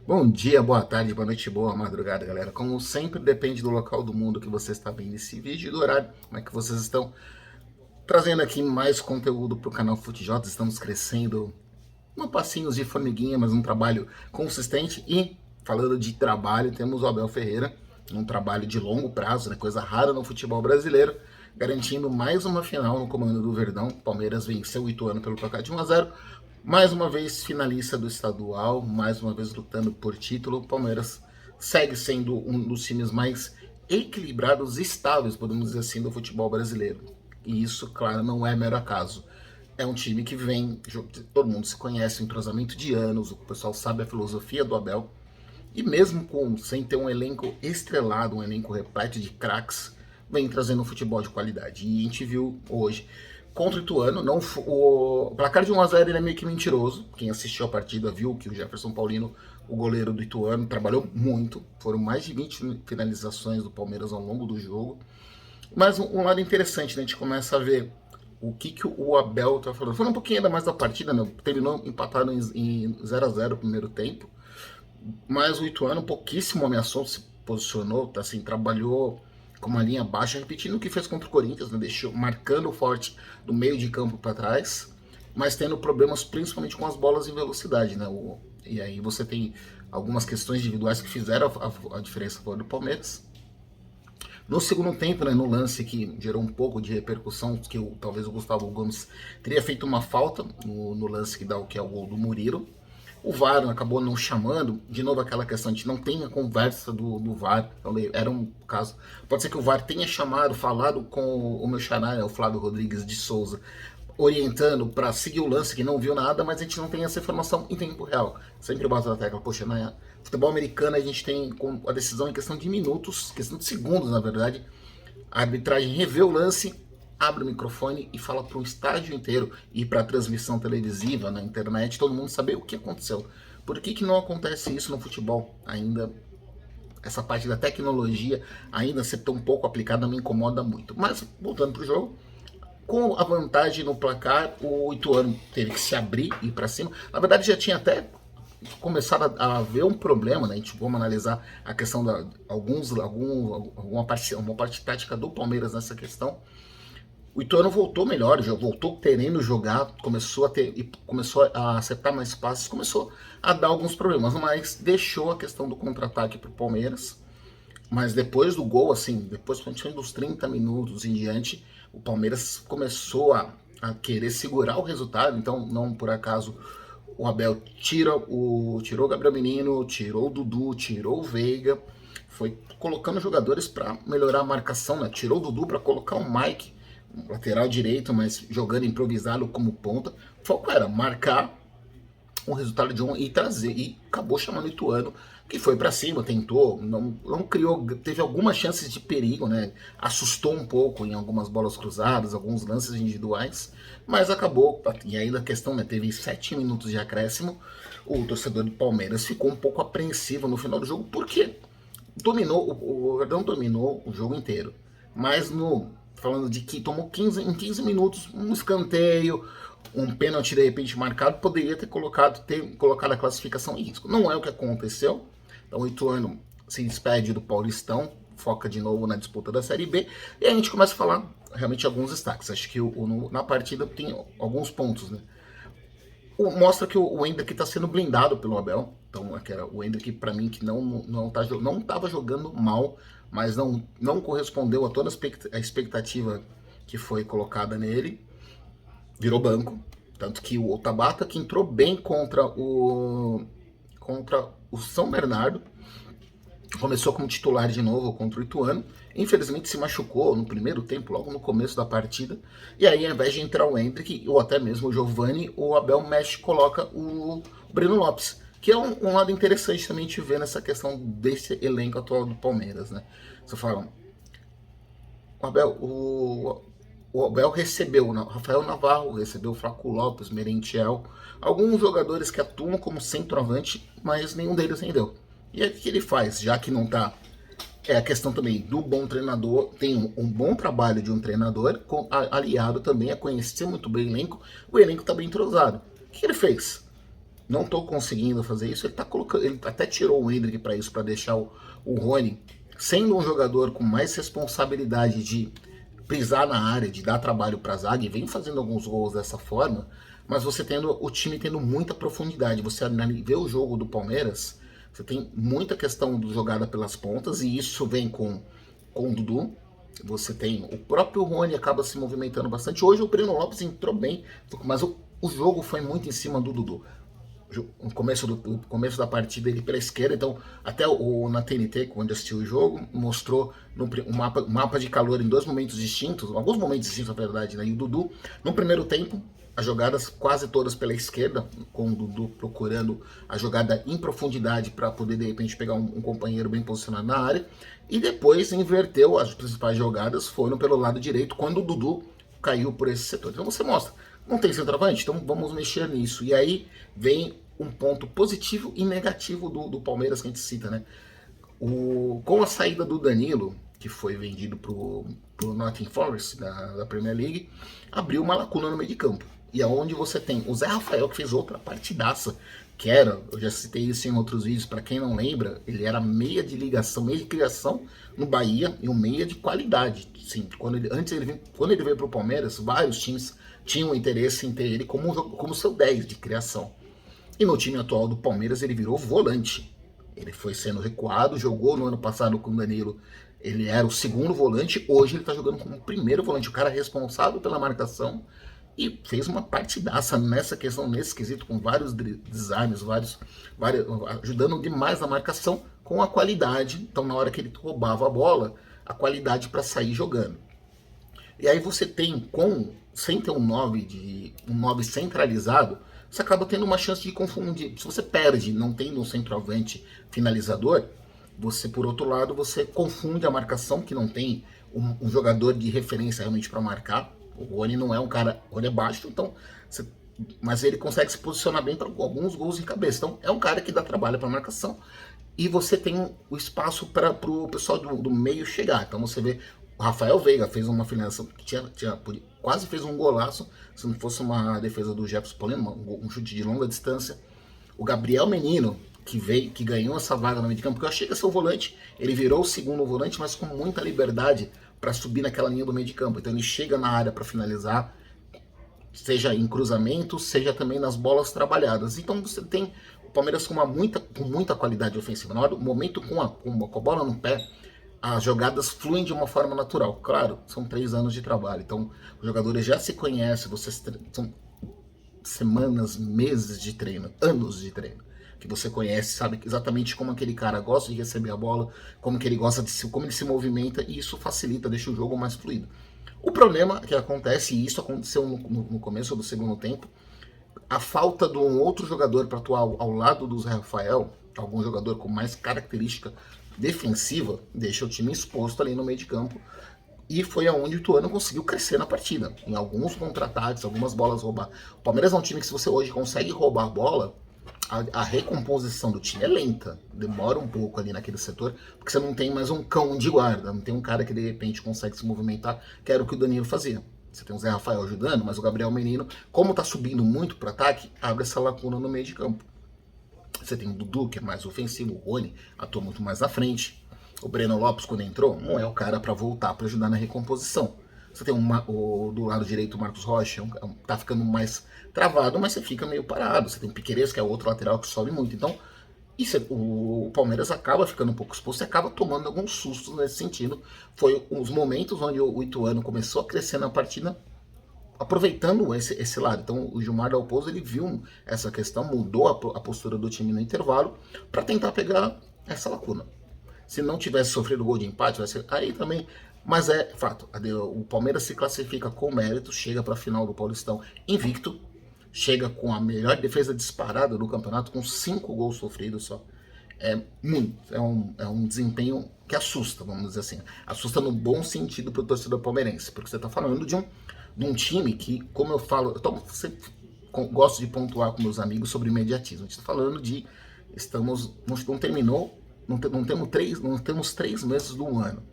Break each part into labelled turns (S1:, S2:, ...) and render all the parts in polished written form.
S1: Bom dia, boa tarde, boa noite, boa madrugada, galera. Como sempre, depende do local do mundo que você está vendo esse vídeo e do horário. Como é que vocês estão? Trazendo aqui mais conteúdo para o canal FuteJota. Estamos crescendo, não passinhos de formiguinha, mas um trabalho consistente. E, falando de trabalho, temos o Abel Ferreira, um trabalho de longo prazo, né, coisa rara no futebol brasileiro, garantindo mais uma final no comando do Verdão. Palmeiras venceu o Ituano pelo placar de 1-0. Mais uma vez finalista do estadual, mais uma vez lutando por título. O Palmeiras segue sendo um dos times mais equilibrados e estáveis, podemos dizer assim, do futebol brasileiro. E isso, claro, não é mero acaso. É um time que vem, todo mundo se conhece, um entrosamento de anos, o pessoal sabe a filosofia do Abel. E mesmo sem ter um elenco estrelado, um elenco repleto de craques, vem trazendo um futebol de qualidade. E a gente viu hoje contra o Ituano, não, o placar de 1-0 ele é meio que mentiroso. Quem assistiu a partida viu que o Jefferson Paulino, o goleiro do Ituano, trabalhou muito. Foram mais de 20 finalizações do Palmeiras ao longo do jogo. Mas um lado interessante, né? A gente começa a ver o que o Abel tá falando. Foi um pouquinho ainda mais da partida, né? Terminou empatado em 0-0 no primeiro tempo. Mas o Ituano pouquíssimo ameaçou, se posicionou, tá, assim, trabalhou com uma linha baixa, repetindo o que fez contra o Corinthians, né, deixou, marcando forte do meio de campo para trás, mas tendo problemas principalmente com as bolas em velocidade, né? E aí você tem algumas questões individuais que fizeram a diferença fora do Palmeiras. No segundo tempo, né, no lance que gerou um pouco de repercussão, que talvez o Gustavo Gomes teria feito uma falta no lance que dá o que é o gol do Murilo. O VAR acabou não chamando, de novo aquela questão de não tem a conversa do VAR, então, era um caso, pode ser que o VAR tenha chamado, falado com o meu xará, o Flávio Rodrigues de Souza, orientando para seguir o lance, que não viu nada, mas a gente não tem essa informação em tempo real. Sempre bato na tecla, poxa, na futebol americano a gente tem a decisão em questão de minutos, questão de segundos, na verdade. A arbitragem revê o lance, abre o microfone e fala para um estádio inteiro e para a transmissão televisiva, na internet, todo mundo saber o que aconteceu. Por que não acontece isso no futebol ainda? Essa parte da tecnologia ainda ser tão pouco aplicada me incomoda muito. Mas, voltando para o jogo, com a vantagem no placar, o Ituano teve que se abrir e ir para cima. Na verdade, já tinha até começado a haver um problema, né? A gente vamos analisar a questão da uma parte tática do Palmeiras nessa questão. O Ituano voltou melhor, já voltou querendo jogar, começou a acertar mais passes, começou a dar alguns problemas, mas deixou a questão do contra-ataque para o Palmeiras. Mas depois do gol, assim, depois dos 30 minutos em diante, o Palmeiras começou a querer segurar o resultado. Então, não por acaso, o Abel tirou o Gabriel Menino, tirou o Dudu, tirou o Veiga, foi colocando jogadores para melhorar a marcação, né? Tirou o Dudu para colocar o Mike, lateral direito, mas jogando improvisado como ponta. O foco era marcar o resultado de um e trazer, e acabou chamando o Ituano, que foi para cima, tentou, não criou, teve algumas chances de perigo, né? Assustou um pouco em algumas bolas cruzadas, alguns lances individuais, mas acabou, e ainda a questão, né, teve 7 minutos de acréscimo, o torcedor do Palmeiras ficou um pouco apreensivo no final do jogo, porque o Verdão dominou o jogo inteiro, mas falando de que tomou em 15 minutos um escanteio, um pênalti de repente marcado, poderia ter colocado a classificação em risco. Não é o que aconteceu. Então o Ituano se despede do Paulistão, foca de novo na disputa da Série B, e a gente começa a falar realmente alguns destaques. Acho que na partida tem alguns pontos, né? Mostra que o Hendrick está sendo blindado pelo Abel. Então, o Hendrick, para mim, que não estava jogando mal, mas não correspondeu a toda a expectativa que foi colocada nele, virou banco. Tanto que o Tabata, que entrou bem contra o São Bernardo, começou como titular de novo contra o Ituano, infelizmente se machucou no primeiro tempo, logo no começo da partida, e aí ao invés de entrar o Hendrick, ou até mesmo o Giovani, o Abel mexe coloca o Breno Lopes, que é um lado interessante também de ver nessa questão desse elenco atual do Palmeiras, né? Você fala, o Abel recebeu o Rafael Navarro, recebeu o Flaco Lopes, Merentiel, alguns jogadores que atuam como centroavante, mas nenhum deles rendeu. E aí o que ele faz, já que não tá... É a questão também do bom treinador, tem um bom trabalho de um treinador, aliado também a conhecer muito bem o elenco está bem entrosado. O que ele fez? não estou conseguindo fazer isso. Ele tá colocando, ele até tirou o Endrick para isso, para deixar o Rony sendo um jogador com mais responsabilidade de pisar na área, de dar trabalho para a zaga, e vem fazendo alguns gols dessa forma, mas você tendo o time tendo muita profundidade. Você vê o jogo do Palmeiras, você tem muita questão de jogada pelas pontas, e isso vem com o Dudu. Você tem o próprio Rony acaba se movimentando bastante. Hoje o Breno Lopes entrou bem, mas o jogo foi muito em cima do Dudu. O começo da partida ele pela esquerda, então até na TNT, quando assistiu o jogo, mostrou um mapa de calor em dois momentos distintos, alguns momentos distintos na verdade, né? E o Dudu, no primeiro tempo, as jogadas quase todas pela esquerda, com o Dudu procurando a jogada em profundidade para poder de repente pegar um companheiro bem posicionado na área, e depois inverteu as principais jogadas, foram pelo lado direito, quando o Dudu caiu por esse setor. Então você mostra, não tem centroavante? Então vamos mexer nisso. E aí vem um ponto positivo e negativo do Palmeiras que a gente cita, né? Com a saída do Danilo, que foi vendido pro Nottingham Forest da Premier League, abriu uma lacuna no meio de campo. E aonde você tem o Zé Rafael, que fez outra partidaça, que era, eu já citei isso em outros vídeos, para quem não lembra, ele era meia de ligação, meia de criação no Bahia e um meia de qualidade. Sim, quando ele veio pro Palmeiras, vários times tinham interesse em ter ele como seu 10 de criação. E no time atual do Palmeiras ele virou volante. Ele foi sendo recuado, jogou no ano passado com o Danilo, ele era o segundo volante, hoje ele está jogando como primeiro volante, o cara responsável pela marcação, e fez uma partidaça nessa questão, nesse quesito, com vários desarmes, ajudando demais na marcação, com a qualidade. Então na hora que ele roubava a bola, a qualidade para sair jogando. E aí você tem, sem ter um 9 centralizado, você acaba tendo uma chance de confundir. Se você perde, não tem um centroavante finalizador, você, por outro lado, você confunde a marcação, que não tem um jogador de referência realmente para marcar. O Rony não é um cara, o Rony é baixo, então, mas ele consegue se posicionar bem para alguns gols de cabeça. Então, é um cara que dá trabalho para marcação. E você tem o espaço para o pessoal do meio chegar. Então você vê o Rafael Veiga fez uma finalização que quase fez um golaço, se não fosse uma defesa do Jefferson Paulino, um chute de longa distância. O Gabriel Menino, que ganhou essa vaga no meio de campo, porque eu achei que ia ser o volante, ele virou o segundo volante, mas com muita liberdade para subir naquela linha do meio de campo. Então ele chega na área para finalizar, seja em cruzamento, seja também nas bolas trabalhadas. Então você tem o Palmeiras com muita qualidade ofensiva. Na hora do momento com a bola no pé, as jogadas fluem de uma forma natural. Claro, são 3 anos de trabalho, então os jogadores já se conhecem, são semanas, meses de treino, anos de treino, que você conhece, sabe exatamente como aquele cara gosta de receber a bola, como que ele gosta como ele se movimenta, e isso facilita, deixa o jogo mais fluido. O problema que acontece, e isso aconteceu no começo do segundo tempo, a falta de um outro jogador para atuar ao lado do Zé Rafael, algum jogador com mais característica defensiva, deixa o time exposto ali no meio de campo. E foi aonde o Ituano conseguiu crescer na partida. Em alguns contra-ataques, algumas bolas roubar. O Palmeiras é um time que, se você hoje consegue roubar a bola, a recomposição do time é lenta. Demora um pouco ali naquele setor, porque você não tem mais um cão de guarda. Não tem um cara que de repente consegue se movimentar, que era o que o Danilo fazia. Você tem o Zé Rafael ajudando, mas o Gabriel Menino, como tá subindo muito para ataque, abre essa lacuna no meio de campo. Você tem o Dudu, que é mais ofensivo, o Rony atua muito mais na frente. O Breno Lopes, quando entrou, não é o cara para voltar, para ajudar na recomposição. Você tem do lado direito o Marcos Rocha, tá ficando mais travado, mas você fica meio parado. Você tem o Piquerez, que é outro lateral que sobe muito. Então, o Palmeiras acaba ficando um pouco exposto e acaba tomando alguns sustos nesse sentido. Foi os momentos onde o Ituano começou a crescer na partida, aproveitando esse lado. Então o Gilmar Dalpozo, ele viu essa questão, mudou a postura do time no intervalo para tentar pegar essa lacuna. Se não tivesse sofrido gol de empate, vai ser aí também, mas é fato, o Palmeiras se classifica com mérito, chega para a final do Paulistão invicto, chega com a melhor defesa disparada do campeonato, com 5 gols sofridos só. É um desempenho que assusta, vamos dizer assim. Assusta no bom sentido para o torcedor palmeirense, porque você está falando de um time que, como eu falo, gosto de pontuar com meus amigos sobre imediatismo. A gente está falando de, não temos 3 meses do ano.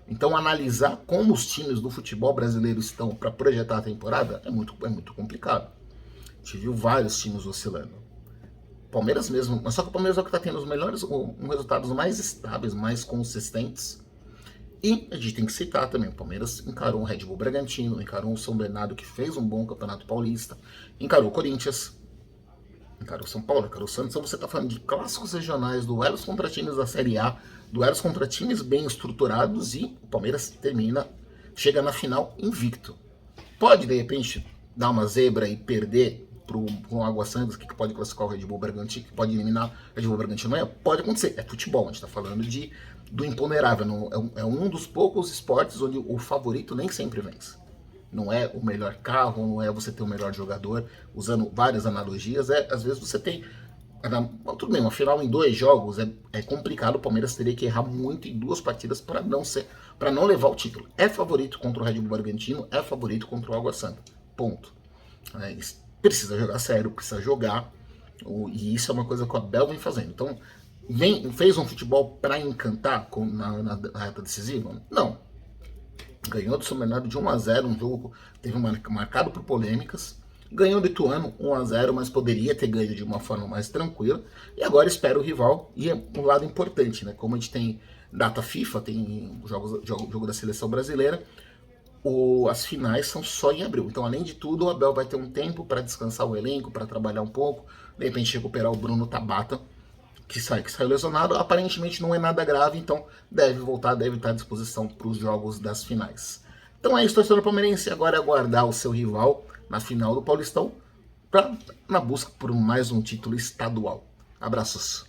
S1: Então analisar como os times do futebol brasileiro estão para projetar a temporada é muito complicado. A gente viu vários times oscilando. Palmeiras mesmo, mas só que o Palmeiras é o que está tendo os melhores, resultados mais estáveis, mais consistentes. E a gente tem que citar também, o Palmeiras encarou o Red Bull Bragantino, encarou o São Bernardo, que fez um bom campeonato paulista, encarou o Corinthians, encarou o São Paulo, encarou o Santos. Então você está falando de clássicos regionais, duelos contra times da Série A, duelos contra times bem estruturados, e o Palmeiras chega na final invicto. Pode, de repente, dar uma zebra e perder para o Água Santa, que pode classificar o Red Bull Bragantino, que pode eliminar o Red Bull Bragantino amanhã? Pode acontecer, é futebol, a gente está falando do imponderável. É um dos poucos esportes onde o favorito nem sempre vence. Não é o melhor carro, não é você ter o melhor jogador, usando várias analogias, às vezes você tem... Tudo bem, uma final em 2 jogos é complicado, o Palmeiras teria que errar muito em 2 partidas para não levar o título. É favorito contra o Red Bull Bragantino, é favorito contra o Água Santa. Ponto. Precisa jogar sério, precisa jogar, e isso é uma coisa que o Abel vem fazendo. Então, fez um futebol para encantar na reta decisiva? Não. Ganhou do São Bernardo de 1-0, um jogo teve marcado por polêmicas. Ganhou do Ituano 1-0, mas poderia ter ganho de uma forma mais tranquila. E agora espera o rival, e é um lado importante, né? Como a gente tem data FIFA, tem jogo da seleção brasileira, as finais são só em abril. Então, além de tudo, o Abel vai ter um tempo para descansar o elenco, para trabalhar um pouco, de repente recuperar o Bruno Tabata, que saiu lesionado. Aparentemente não é nada grave, então deve voltar, deve estar à disposição para os jogos das finais. Então é isso, torcedor palmeirense. Agora é aguardar o seu rival na final do Paulistão na busca por mais um título estadual. Abraços.